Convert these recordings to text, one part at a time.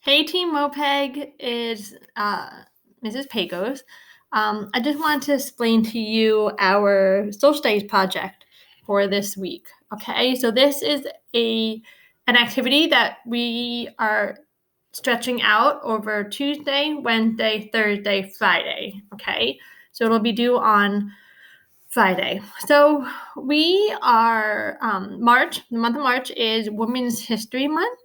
Hey Team MoPeg, is Mrs. Pecos. I just wanted to explain to you our social studies project for this week. Okay, so this is an activity that we are stretching out over Tuesday, Wednesday, Thursday, Friday. Okay, so it'll be due on Friday. So we are March. The month of March is Women's History Month.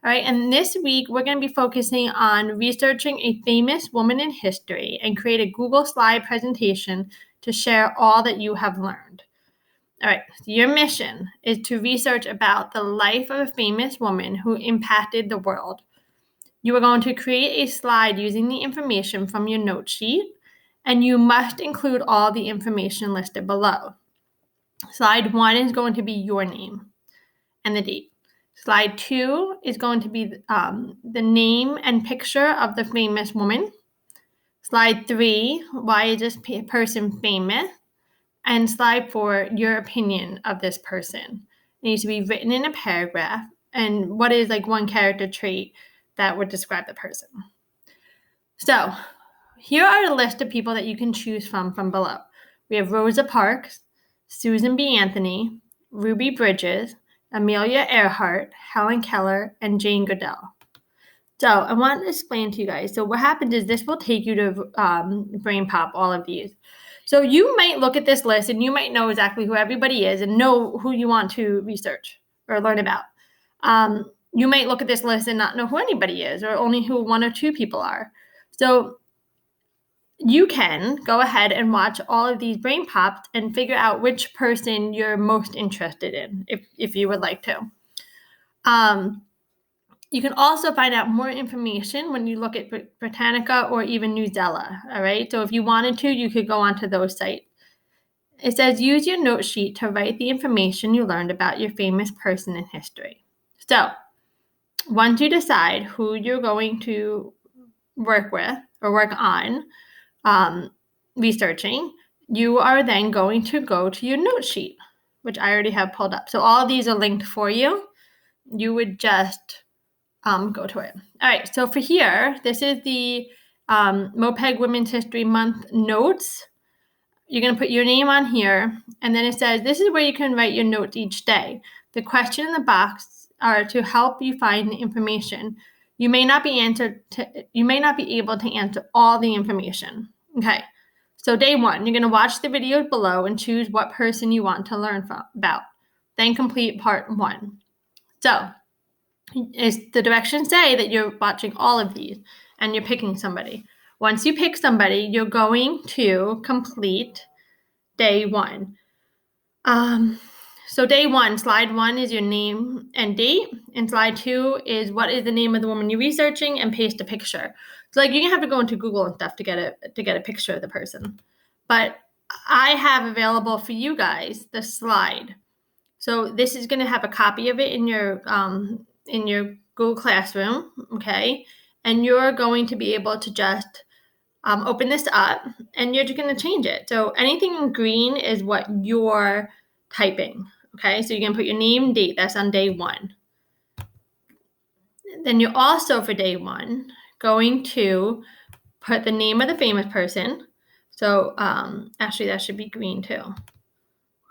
All right, and this week we're going to be focusing on researching a famous woman in history and create a Google slide presentation to share all that you have learned. All right, so your mission is to research about the life of a famous woman who impacted the world. You are going to create a slide using the information from your note sheet, and you must include all the information listed below. Slide 1 is going to be your name and the date. Slide 2 is going to be the name and picture of the famous woman. Slide 3, why is this person famous? And slide 4, your opinion of this person. It needs to be written in a paragraph. And what is like one character trait that would describe the person? So here are the list of people that you can choose from below. We have Rosa Parks, Susan B. Anthony, Ruby Bridges, Amelia Earhart, Helen Keller, and Jane Goodall. So I want to explain to you guys. So what happens is this will take you to brain pop all of these. So you might look at this list and you might know exactly who everybody is and know who you want to research or learn about. You might look at this list and not know who anybody is or only who one or two people are. So you can go ahead and watch all of these brain pops and figure out which person you're most interested in if you would like to. You can also find out more information when you look at Britannica or even Newsella, all right? So if you wanted to, you could go onto those sites. It says use your note sheet to write the information you learned about your famous person in history. So once you decide who you're going to work with or work on researching, you are then going to go to your note sheet, which I already have pulled up. So all of these are linked for you. You would just go to it. All right, so for here, this is the MoPeg Women's History Month notes. You're going to put your name on here, and then it says this is where you can write your notes each day. The question in the box are to help you find the information. You may not be able to answer all the information. Okay, so day 1, you're going to watch the videos below and choose what person you want to learn about. Then complete part 1. So the directions say that you're watching all of these and you're picking somebody. Once you pick somebody, you're going to complete day 1. So day 1, slide 1 is your name and date, and slide 2 is what is the name of the woman you're researching, and paste a picture. So like you're gonna have to go into Google and stuff to get a picture of the person. But I have available for you guys the slide. So this is gonna have a copy of it in your Google Classroom, okay? And you're going to be able to just open this up and you're just going to change it. So anything in green is what you're typing, okay? So you're going to put your name, date, that's on day 1. Then you're also, for day 1, going to put the name of the famous person. So actually that should be green too.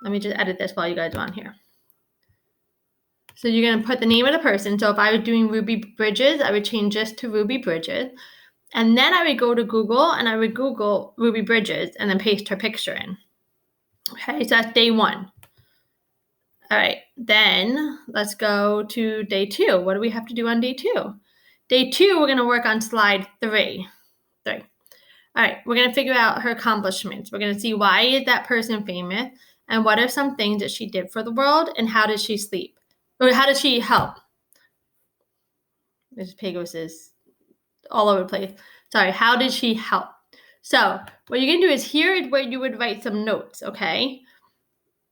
Let me just edit this while you guys are on here. So you're going to put the name of the person. So if I was doing Ruby Bridges, I would change this to Ruby Bridges. And then I would go to Google and I would Google Ruby Bridges and then paste her picture in. Okay, so that's day 1. All right, then let's go to day 2. What do we have to do on day 2? Day 2, we're going to work on slide 3. All right, we're going to figure out her accomplishments. We're going to see why is that person famous and what are some things that she did for the world and how did she sleep? Or how did she help? Mrs. Pagos is all over the place. Sorry, how did she help? So what you're going to do is here is where you would write some notes, okay,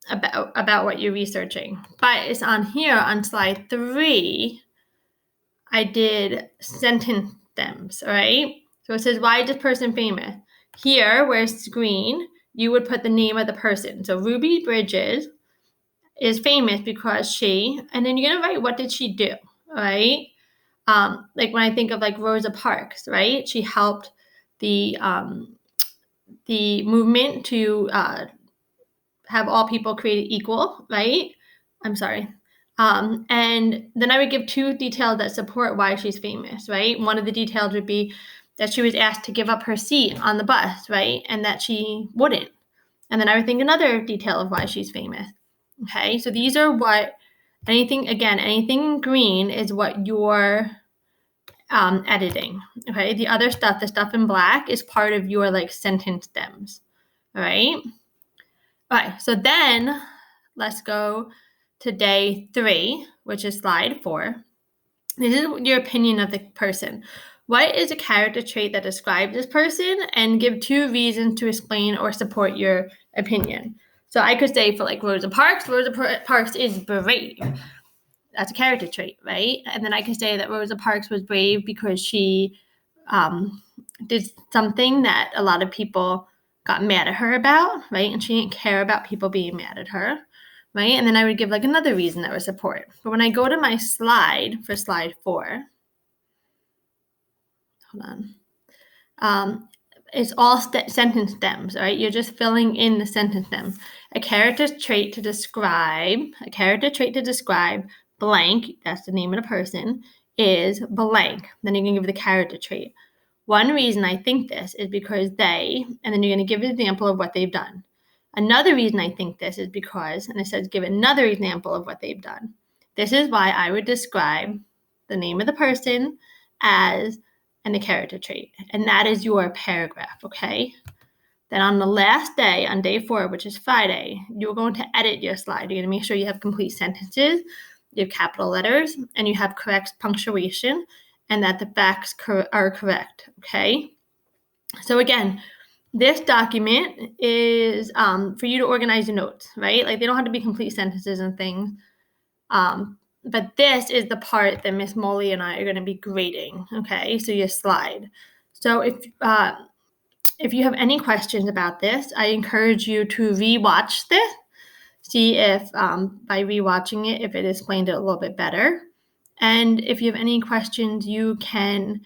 about what you're researching. But it's on here on slide 3, I did sentence stems, all right? So it says, why is this person famous? Here, where it's green, you would put the name of the person. So Ruby Bridges is famous because she, and then you're going to write what did she do, all right? Like when I think of like Rosa Parks, right? She helped the movement to have all people created equal, right? I'm sorry. And then I would give 2 details that support why she's famous, right? One of the details would be that she was asked to give up her seat on the bus, right? And that she wouldn't. And then I would think another detail of why she's famous. Okay, so these are what anything in green is what you're editing. Okay, the other stuff, the stuff in black, is part of your like sentence stems. All right. All right, so then let's go to day 3, which is slide 4. This is your opinion of the person. What is a character trait that describes this person? And give 2 reasons to explain or support your opinion. So I could say for like Rosa Parks is brave. That's a character trait, right? And then I could say that Rosa Parks was brave because she did something that a lot of people got mad at her about, right? And she didn't care about people being mad at her, right? And then I would give like another reason that would support. But when I go to my slide for slide 4, hold on. It's all sentence stems, right? You're just filling in the sentence stems. A character trait to describe blank, that's the name of the person, is blank. Then you're going to give the character trait. One reason I think this is because they, and then you're going to give an example of what they've done. Another reason I think this is because, and it says give another example of what they've done. This is why I would describe the name of the person as and the character trait. And that is your paragraph, okay? Then on the last day, on day 4, which is Friday, you're going to edit your slide. You're going to make sure you have complete sentences, you have capital letters, and you have correct punctuation, and that the facts are correct, okay? So again, this document is for you to organize your notes, right? Like they don't have to be complete sentences and things. But this is the part that Miss Molly and I are going to be grading, okay? So your slide. So if you have any questions about this, I encourage you to rewatch this, see if by rewatching it, if it explained it a little bit better. And if you have any questions, you can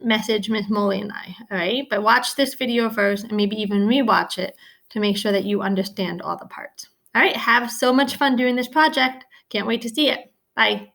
message Miss Molly and I, all right? But watch this video first and maybe even rewatch it to make sure that you understand all the parts. All right, have so much fun doing this project. Can't wait to see it. Bye.